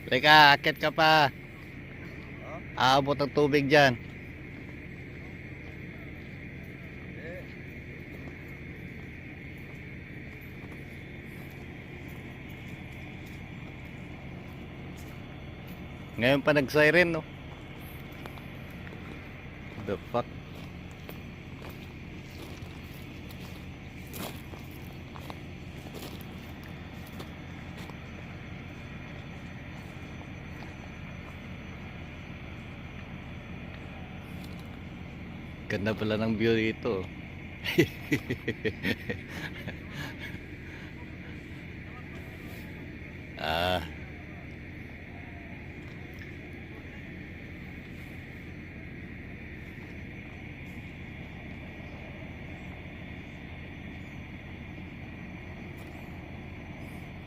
Leka, akit ka pa. Aabot ang tubig dyan. Ngayon pa nag-siren, no? The fuck? Ganda pala ng view dito. Ah.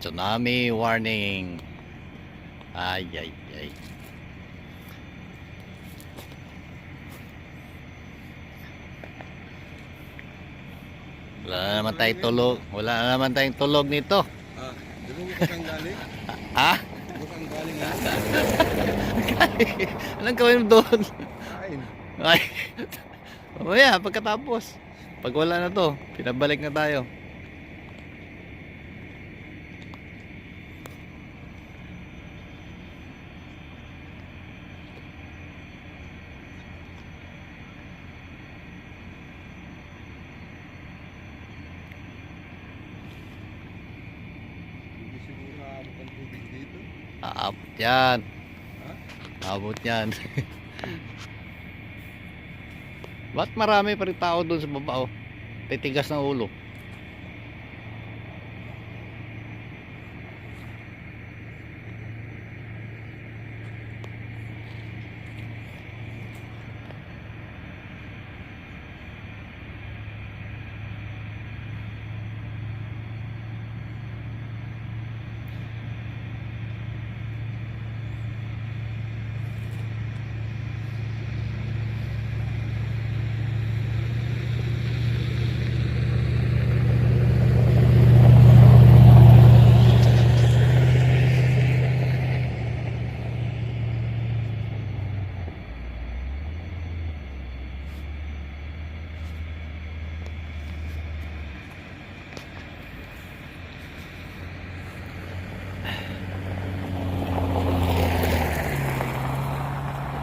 Tsunami warning. Ay ay ay. Wala na naman tayong tulog. Wala na naman tayong tulog nito. Ah, di ba bukang galing? Ha? Bukang galing na. Anong gawin mo doon? Kain. Ay. Mamaya, pagkatapos. Pag wala na to, pinabalik na tayo. Hindi siguro aabot ang tubig dito. Aabot yan. Ha? Aabot yan. Ba't marami pa rin tao doon sa baba, oh? Titigas ng ulo.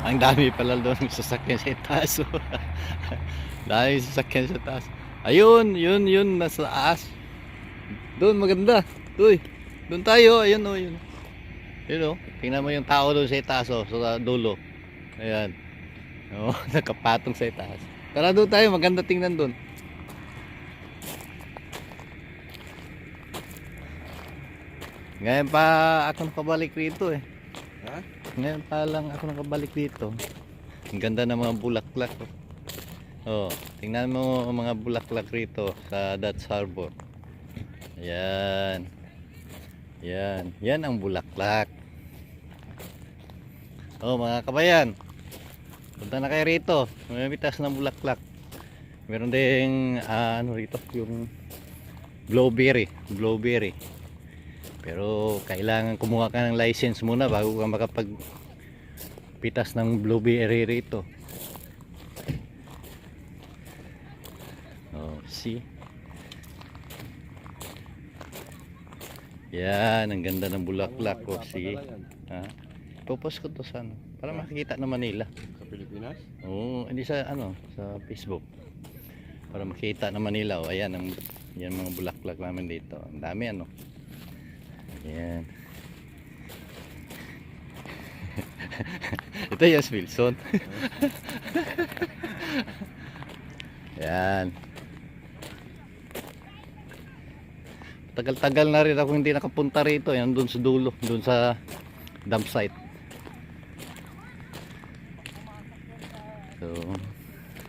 Ang dami pala doon ng sasakyan sa taas. Dami sasakyan sa taas. Ayun, yun, nasa taas. Doon, maganda. Uy, doon tayo. Ayun, oh, yun. Yun, oh. Tingnan mo yung tao doon sa taas, oh, sa dulo. Ayan. Oh, nakapatong sa taas. Tara doon tayo, maganda tingnan doon. Ngayon pa ako nakabalik rito eh. Ha? Ngayon pa lang ako nakabalik dito. Ang ganda ng mga bulaklak. Oh, tingnan mo ang mga bulaklak rito sa Dutch Harbor. Ayan. Yan ang bulaklak. Oh, mga kabayan. Punta na kayo rito. May bitas ng bulaklak. Meron ding ano rito, yung blueberry. Pero kailangan kumuha ka ng license muna bago ka makapagpitas ng blueberry rito. Oh, see? Yan, ang ganda ng bulaklak ko. Sige. Ha? Popost ko to sa ano, para makikita ng Manila. Sa Pilipinas? Oo, hindi sa ano, sa Facebook. Para makita ng Manila. O, ayan, yan mga bulaklak namin dito. Ang dami ano. Ayan. Ito yung Wilson. Ayan. Tagal-tagal na rin ako hindi nakapunta rito. Yan doon sa dulo, doon sa dump site. So,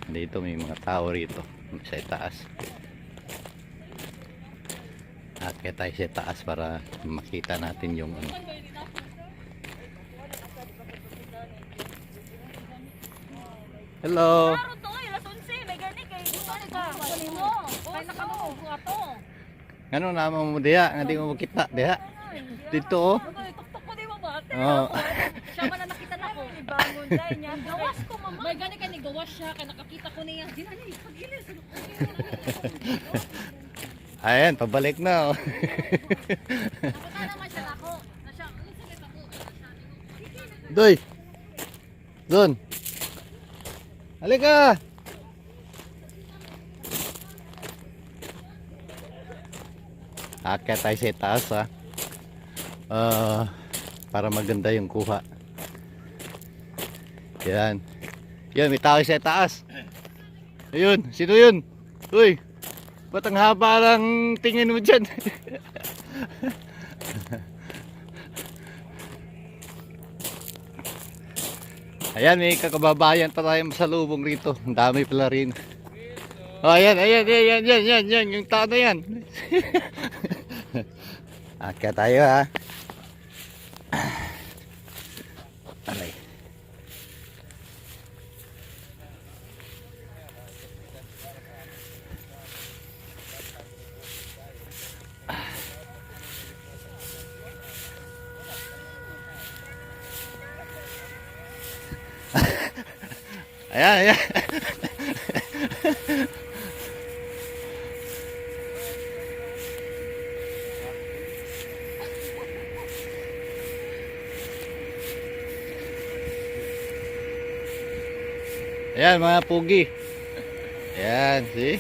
dito may mga tao rito sa taas. Akit tayo sa taas para makita natin yung ano. Hello. Ano naman mo diha? Nga di mo makita diha. Dito oh. Tuktok ko di ba ba? Oo. Siya man na nakita na ko. Bangon dahil niya. Gawas ko, mama. May gani ka ni gawas siya. Kaya nakakita ko niya. Dinali, pag-ilis. Ayan, pabalik na. Oh. Nakita naman siya ako. Na siya, ano salit ako? Doy. Doon. Halika. Akyat tayo sa taas ha. Para maganda yung kuha. Yan. Yan, may tao sa taas. Ayun, sino yun? Uy, ba't ang haba ng tingin mo dyan? Ayan, may kakababayan pa tayong masalubong rito. Ang dami pala rin. Oh, ayan, yan, yung tao na yan. Akyat tayo ha. Alay. Ayan. Ayan mga pugi. Ayan, see?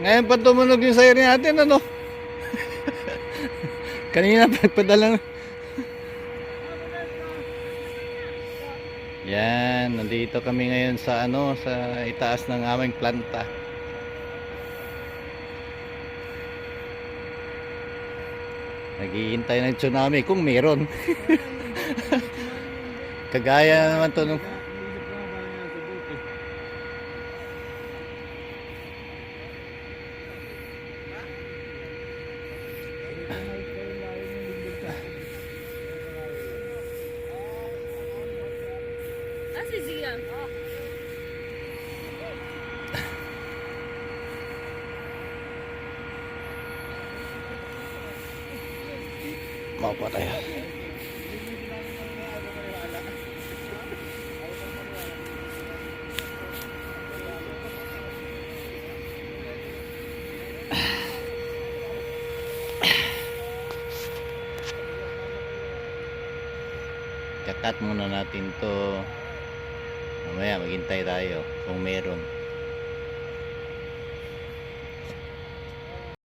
Ngayon pa tumunog yung siren natin, ano? Kanina pagpadala. Yan, nandito kami ngayon sa sa itaas ng aming planta. Naghihintay ng tsunami kung meron. Kagaya naman to nung Ah, si Zia. Mapa tayo. Kakat muna natin to. Mamaya maghintay tayo kung meron.